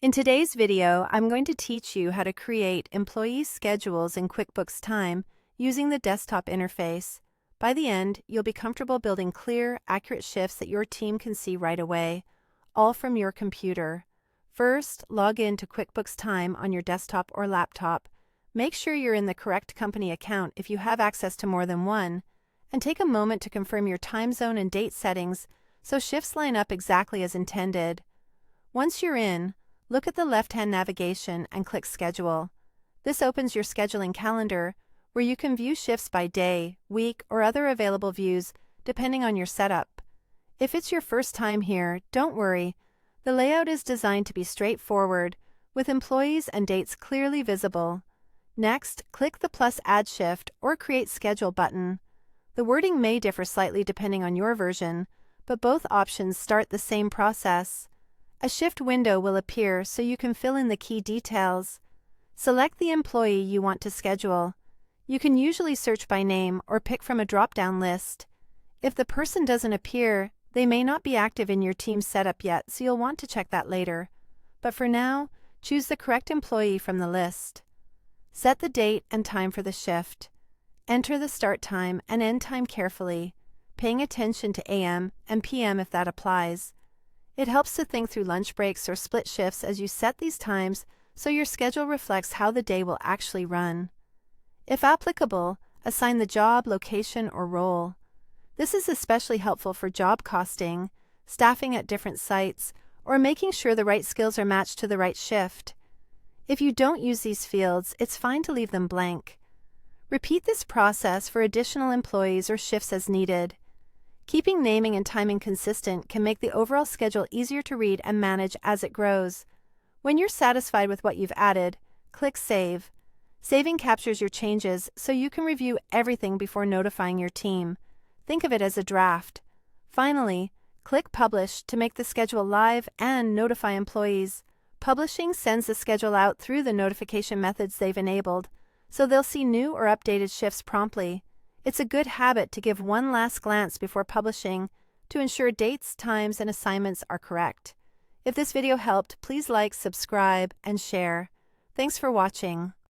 In today's video, I'm going to teach you how to create employee schedules in QuickBooks Time using the desktop interface. By the end, you'll be comfortable building clear, accurate shifts that your team can see right away, all from your computer. First, log in to QuickBooks Time on your desktop or laptop. Make sure you're in the correct company account if you have access to more than one, and take a moment to confirm your time zone and date settings so shifts line up exactly as intended. Once you're in, look at the left-hand navigation and click Schedule. This opens your scheduling calendar, where you can view shifts by day, week, or other available views depending on your setup. If it's your first time here, don't worry. The layout is designed to be straightforward, with employees and dates clearly visible. Next, click the plus Add Shift or Create Schedule button. The wording may differ slightly depending on your version, but both options start the same process. A shift window will appear so you can fill in the key details. Select the employee you want to schedule. You can usually search by name or pick from a drop-down list. If the person doesn't appear, they may not be active in your team setup yet, so you'll want to check that later. But for now, choose the correct employee from the list. Set the date and time for the shift. Enter the start time and end time carefully, paying attention to AM and PM if that applies. It helps to think through lunch breaks or split shifts as you set these times so your schedule reflects how the day will actually run. If applicable, assign the job, location, or role. This is especially helpful for job costing, staffing at different sites, or making sure the right skills are matched to the right shift. If you don't use these fields, it's fine to leave them blank. Repeat this process for additional employees or shifts as needed. Keeping naming and timing consistent can make the overall schedule easier to read and manage as it grows. When you're satisfied with what you've added, click Save. Saving captures your changes so you can review everything before notifying your team. Think of it as a draft. Finally, click Publish to make the schedule live and notify employees. Publishing sends the schedule out through the notification methods they've enabled, so they'll see new or updated shifts promptly. It's a good habit to give one last glance before publishing to ensure dates, times, and assignments are correct. If this video helped, please like, subscribe, and share. Thanks for watching.